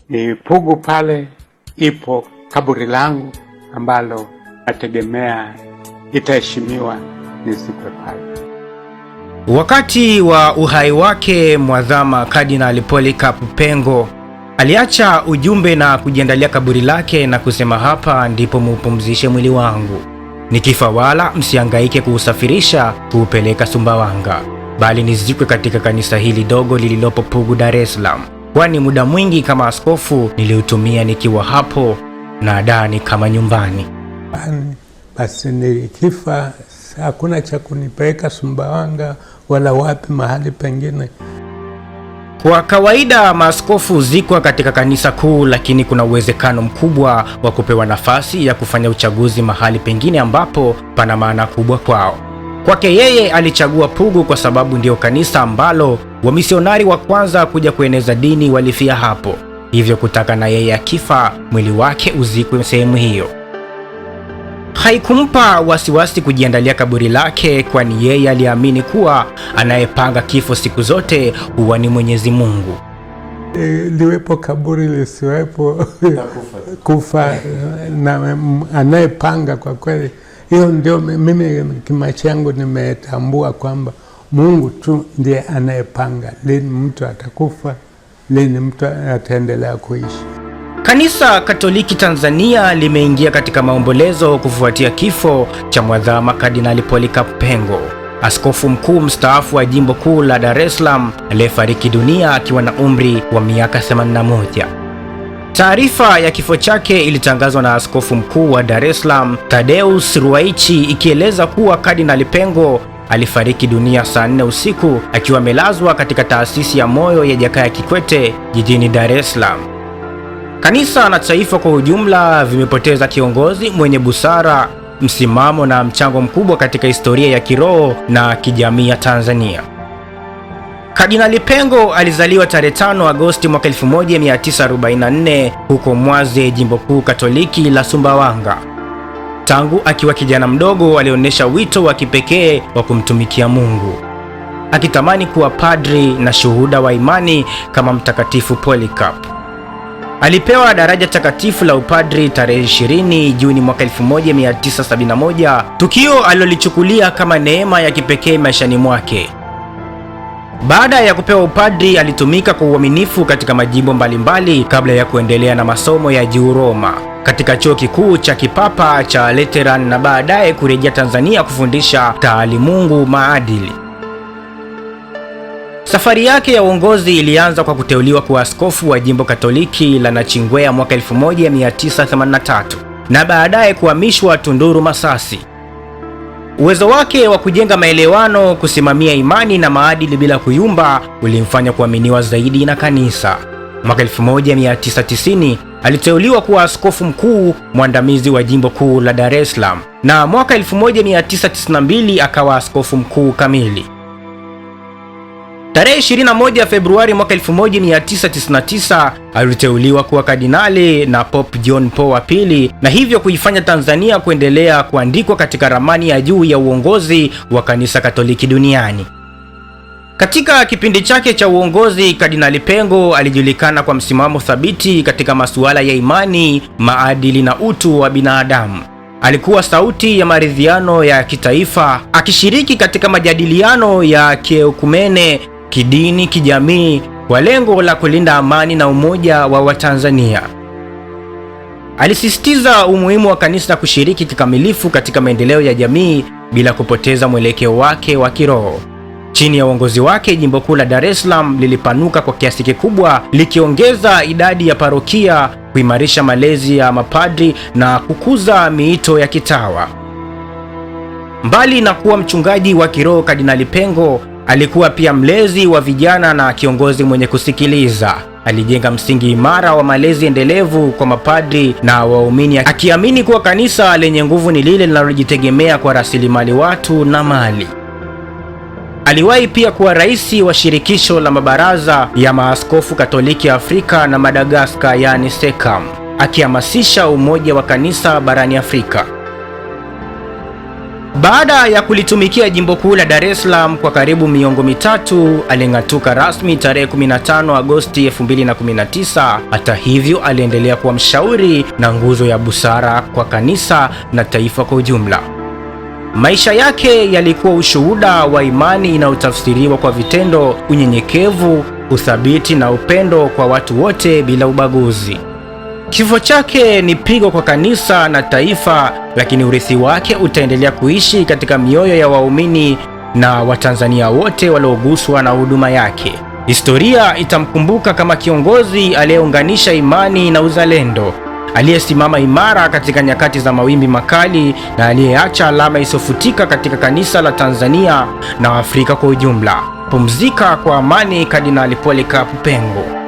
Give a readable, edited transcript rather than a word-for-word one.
Ni Pugu pale ipo kaburi langu ambalo nategemea itaheshimiwa nizikwe pale. Wakati wa uhai wake, Mwadhama Kardinali Polycarp Pengo aliacha ujumbe na kujiandalia kaburi lake na kusema, hapa ndipo mupumzishe mwili wangu. Nikifa wala msihangaike kuusafirisha kuupeleka Sumbawanga, bali nizikwe katika kanisa hili dogo lililopo Pugu, Dar es Salaam, kwani muda mwingi kama askofu niliutumia nikiwa hapo na ndani kama nyumbani. Basi nikifa hakuna cha kunipeleka Sumbawanga wala wapi mahali pengine. Kwa kawaida maaskofu huzikwa katika kanisa kuu, lakini kuna uwezekano mkubwa wa kupewa nafasi ya kufanya uchaguzi mahali pengine ambapo pana maana kubwa kwao. Kwake yeye alichagua Pugu kwa sababu ndio kanisa ambalo wamisionari wa kwanza kuja kueneza dini walifia hapo, hivyo kutaka na yeye akifa mwili wake uzikwe sehemu hiyo. Haikumpa wasiwasi kujiandalia kaburi lake, kwani yeye aliamini kuwa anayepanga kifo siku zote huwa ni Mwenyezi Mungu. Liwepo kaburi lisiwepo kufa na anayepanga, kwa kweli hiyo ndio mimi kimaisha yangu nimetambua kwamba Mungu tu ndiye anayepanga lini mtu atakufa, lini mtu ataendelea kuishi. Kanisa Katoliki Tanzania limeingia katika maombolezo kufuatia kifo cha Mwadhama Kardinali Polycarp Pengo, askofu mkuu mstaafu wa jimbo kuu la Dar es Salaam, aliyefariki dunia akiwa na umri wa miaka 81. Taarifa ya kifo chake ilitangazwa na askofu mkuu wa Dar es Salaam, Thaddeus Ruwaichi, ikieleza kuwa Kardinali Pengo alifariki dunia saa 4 usiku akiwa amelazwa katika taasisi ya moyo ya Jakaya Kikwete jijini Dar es Salaam. Kanisa na taifa kwa ujumla vimepoteza kiongozi mwenye busara, msimamo na mchango mkubwa katika historia ya kiroho na kijamii ya Tanzania. Kardinali Pengo alizaliwa tarehe 5 Agosti mwaka 1944 huko Mwaze, jimbo kuu Katoliki la Sumbawanga. Tangu akiwa kijana mdogo alionyesha wito wa kipekee wa kumtumikia Mungu, akitamani kuwa padri na shuhuda wa imani kama Mtakatifu Polycarp. Alipewa daraja takatifu la upadri tarehe 20 Juni mwaka 1971, tukio alilolichukulia kama neema ya kipekee maishani mwake. Baada ya kupewa upadri, alitumika kwa uaminifu katika majimbo mbalimbali kabla ya kuendelea na masomo ya juu Roma, katika chuo kikuu cha kipapa cha Lateran, na baadaye kurejea Tanzania kufundisha taalimungu maadili. Safari yake ya uongozi ilianza kwa kuteuliwa kuwa askofu wa jimbo Katoliki la Nachingwea mwaka 1983 na baadaye kuhamishwa Tunduru Masasi. Uwezo wake wa kujenga maelewano, kusimamia imani na maadili bila kuyumba ulimfanya kuaminiwa zaidi na kanisa. Mwaka 1990 aliteuliwa kuwa askofu mkuu mwandamizi wa jimbo kuu la Dar es Salaam, na mwaka 1992 akawa askofu mkuu kamili. Tarehe 21 Februari mwaka 1999 aliteuliwa kuwa kardinali na Pope John Paul wa pili, na hivyo kuifanya Tanzania kuendelea kuandikwa katika ramani ya juu ya uongozi wa kanisa Katoliki duniani. Katika kipindi chake cha uongozi, Kardinali Pengo alijulikana kwa msimamo thabiti katika masuala ya imani, maadili na utu wa binadamu. Alikuwa sauti ya maridhiano ya kitaifa, akishiriki katika majadiliano ya kiekumene, kidini, kijamii kwa lengo la kulinda amani na umoja wa Watanzania. Alisisitiza umuhimu wa kanisa kushiriki kikamilifu katika maendeleo ya jamii bila kupoteza mwelekeo wake wa kiroho. Chini ya uongozi wake, jimbo kuu la Dar es Salaam lilipanuka kwa kiasi kikubwa, likiongeza idadi ya parokia, kuimarisha malezi ya mapadri na kukuza miito ya kitawa. Mbali na kuwa mchungaji wa kiroho, Kardinali Pengo alikuwa pia mlezi wa vijana na kiongozi mwenye kusikiliza. Alijenga msingi imara wa malezi endelevu kwa mapadri na waumini, akiamini kuwa kanisa lenye nguvu ni lile linalojitegemea kwa rasilimali watu na mali. Aliwahi pia kuwa rais wa shirikisho la mabaraza ya maaskofu Katoliki Afrika na Madagascar, yani SECAM, akihamasisha umoja wa kanisa barani Afrika. Baada ya kulitumikia jimbo kuu la Dar es Salaam kwa karibu miongo mitatu, aling'atuka rasmi tarehe 15 Agosti 2019. Hata hivyo, aliendelea kuwa mshauri na nguzo ya busara kwa kanisa na taifa kwa ujumla. Maisha yake yalikuwa ushuhuda wa imani inayotafsiriwa kwa vitendo, unyenyekevu, uthabiti na upendo kwa watu wote bila ubaguzi. Kifo chake ni pigo kwa kanisa na taifa, lakini urithi wake utaendelea kuishi katika mioyo ya waumini na Watanzania wote walioguswa na huduma yake. Historia itamkumbuka kama kiongozi aliyeunganisha imani na uzalendo, aliyesimama imara katika nyakati za mawimbi makali na aliyeacha alama isiyofutika katika kanisa la Tanzania na Afrika kwa ujumla. Pumzika kwa amani, Kardinali Polycarp Pengo.